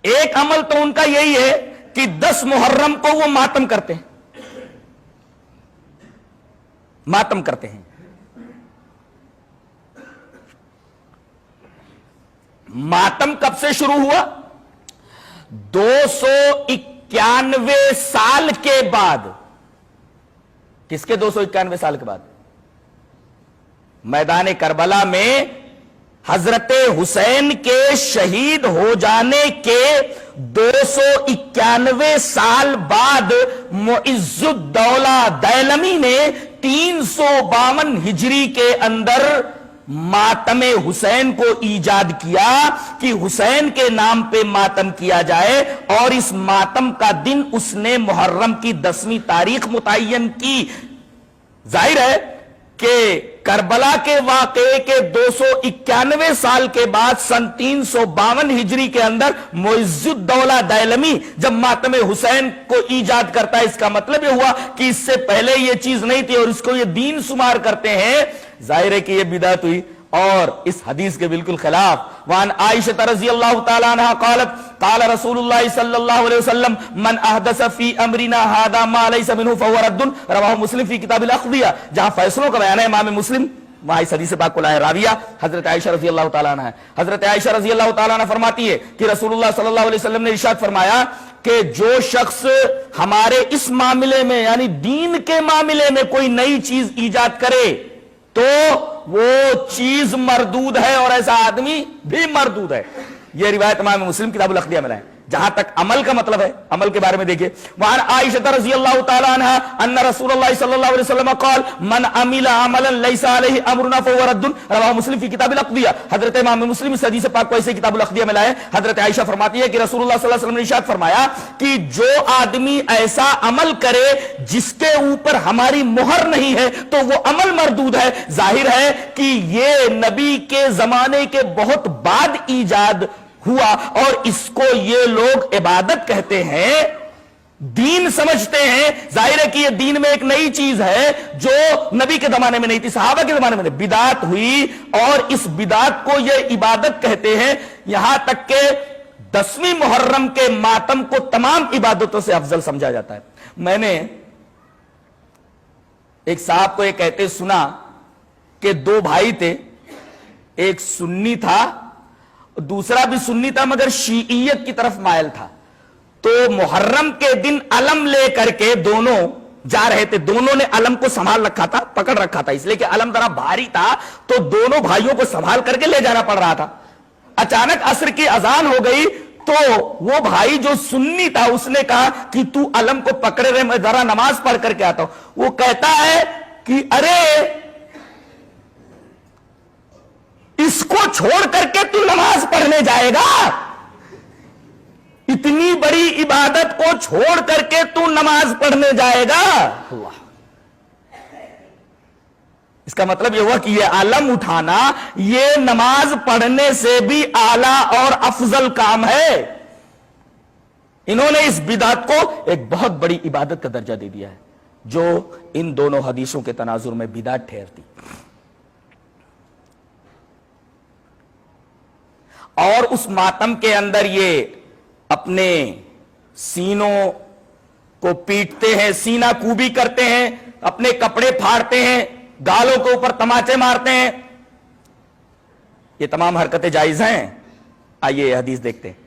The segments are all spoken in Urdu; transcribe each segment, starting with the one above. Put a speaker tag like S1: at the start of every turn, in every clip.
S1: ایک عمل تو ان کا یہی ہے کہ 10 محرم کو وہ ماتم کرتے ہیں، ماتم کرتے ہیں۔ ماتم کب سے شروع ہوا؟ 291 سال کے بعد۔ کس کے 291 سال کے بعد؟ میدان کربلا میں حضرت حسین کے شہید ہو جانے کے 291 سال بعد معز الدولہ دیلمی نے 352 ہجری کے اندر ماتم حسین کو ایجاد کیا کہ حسین کے نام پہ ماتم کیا جائے، اور اس ماتم کا دن اس نے محرم کی 10ویں تاریخ متعین کی۔ ظاہر ہے کہ کربلا کے واقعے کے 291 سال کے بعد سن 352 ہجری کے اندر معز الدولہ دیلمی جب ماتم حسین کو ایجاد کرتا ہے، اس کا مطلب یہ ہوا کہ اس سے پہلے یہ چیز نہیں تھی اور اس کو یہ دین شمار کرتے ہیں۔ ظاہر ہے کہ یہ بدعت ہوئی اور اس حدیث کے بالکل خلاف۔ وان عائشہ رضی اللہ تعالی عنہا قالت قال رسول اللہ صلی اللہ علیہ وسلم من احدث فی امرنا هذا ما ليس منه فهو رد، رواہ مسلم فی کتاب الاقضیہ۔ جہاں فیصلوں کا بیان ہے امام مسلم، وہاں اس حدیث پاک کو لائے راویہ حضرت عائشہ رضی اللہ تعالی عنہ ہے۔ حضرت عائشہ رضی اللہ تعالی عنہ فرماتی ہے کہ رسول اللہ صلی اللہ علیہ وسلم نے ارشاد فرمایا کہ جو شخص ہمارے اس معاملے میں یعنی دین کے معاملے میں کوئی نئی چیز ایجاد کرے تو وہ چیز مردود ہے اور ایسا آدمی بھی مردود ہے۔ یہ روایت امام مسلم کتاب الاقضیہ میں لائے۔ جہاں تک عمل کا مطلب ہے، عمل کے بارے میں دیکھیے، وعن عائشہ رضی اللہ تعالی عنہا ان رسول اللہ صلی اللہ علیہ وسلم قال من عمل عملا ليس عليه امرنا فهو رد، رواہ مسلم فی کتاب الاقضیہ۔ حضرت امام مسلم اس حدیث پاک کو ایسے کتاب الاقضیہ میں لائے۔ حضرت عائشہ فرماتی ہے کہ رسول اللہ صلی اللہ علیہ وسلم نے ارشاد فرمایا کہ جو آدمی ایسا عمل کرے جس کے اوپر ہماری مہر نہیں ہے تو وہ عمل مردود ہے۔ ظاہر ہے کہ یہ نبی کے زمانے کے بہت بعد ایجاد ہوا اور اس کو یہ لوگ عبادت کہتے ہیں، دین سمجھتے ہیں۔ ظاہر ہے کہ یہ دین میں ایک نئی چیز ہے جو نبی کے زمانے میں نہیں تھی، صحابہ کے زمانے میں نہیں، بدعت ہوئی اور اس بدعت کو یہ عبادت کہتے ہیں۔ یہاں تک کہ 10ویں محرم کے ماتم کو تمام عبادتوں سے افضل سمجھا جاتا ہے۔ میں نے ایک صاحب کو یہ کہتے سنا کہ 2 بھائی تھے، ایک سنی تھا دوسرا بھی سنی تھا مگر شیعیت کی طرف مائل تھا، تو محرم کے دن علم لے کر کے دونوں جا رہے تھے۔ دونوں نے علم کو سنبھال رکھا تھا، پکڑ رکھا تھا، اس لیے کہ علم ذرا بھاری تھا تو دونوں بھائیوں کو سنبھال کر کے لے جانا پڑ رہا تھا۔ اچانک عصر کی اذان ہو گئی تو وہ بھائی جو سنی تھا اس نے کہا کہ تو علم کو پکڑے رہے، میں ذرا نماز پڑھ کر کے آتا ہوں۔ وہ کہتا ہے کہ ارے اس کو چھوڑ کر کے تو نماز پڑھنے جائے گا؟ اتنی بڑی عبادت کو چھوڑ کر کے تو نماز پڑھنے جائے گا؟ اللہ، اس کا مطلب یہ ہوا کہ یہ علم اٹھانا یہ نماز پڑھنے سے بھی اعلیٰ اور افضل کام ہے۔ انہوں نے اس بدعت کو ایک بہت بڑی عبادت کا درجہ دے دیا ہے جو ان دونوں حدیثوں کے تناظر میں بدعت ٹھہرتی۔ اور اس ماتم کے اندر یہ اپنے سینوں کو پیٹتے ہیں، سینہ کوبی کرتے ہیں، اپنے کپڑے پھاڑتے ہیں، گالوں کے اوپر تماچے مارتے ہیں۔ یہ تمام حرکتیں جائز ہیں؟ آئیے یہ حدیث دیکھتے ہیں۔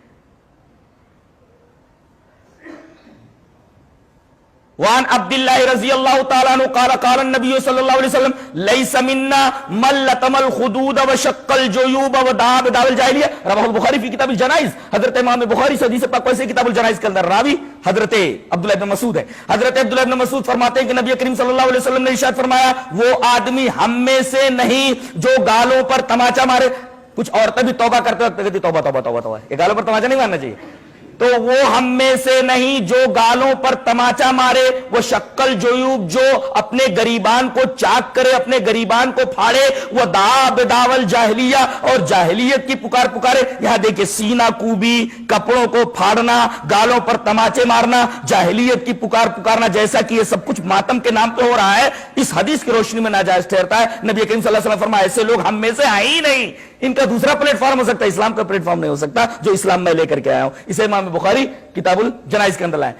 S1: وعن عبد اللہ رضی اللہ تعالیٰ عنہ قال قال النبی صلی اللہ علیہ وسلم لیس منا من لطم الخدود وشق الجیوب ودعا بدعوى الجاہلیہ، رواہ البخاری فی کتاب الجنائز۔ حضرت امام بخاری سے حدیث پاک سے کتاب الجنائز کے اندر راوی حضرت عبداللہ ابن مسعود ہے۔ حضرت عبداللہ ابن مسعود فرماتے ہیں کہ نبی کریم صلی اللہ علیہ وسلم نے ارشاد فرمایا وہ آدمی ہم میں سے نہیں جو گالوں پر تماچا مارے۔ کچھ عورتیں بھی توبہ کرتے وقت کہتی توبہ توبہ توبہ توبہ، یہ گالوں پر تماچا نہیں مارنا چاہیے۔ تو وہ ہم میں سے نہیں جو گالوں پر تماچا مارے، وہ شکل جیوب جو اپنے گریبان کو چاک کرے، اپنے گریبان کو پھاڑے، وہ دعا بدعوى الجاہلیہ اور جاہلیت کی پکار پکارے۔ یہاں دیکھیں سینہ کوبی، کپڑوں کو پھاڑنا، گالوں پر تماچے مارنا، جاہلیت کی پکارنا، جیسا کہ یہ سب کچھ ماتم کے نام پہ ہو رہا ہے، اس حدیث کی روشنی میں ناجائز ٹھہرتا ہے۔ نبی کریم صلی اللہ علیہ وسلم فرمایا ایسے لوگ ہم میں سے آئے ہی نہیں، ان کا دوسرا پلیٹ فارم ہو سکتا ہے، اسلام کا پلیٹ فارم نہیں ہو سکتا جو اسلام میں لے کر کے آیا ہوں۔ اسے امام بخاری کتاب الجنائز کے اندر لائے۔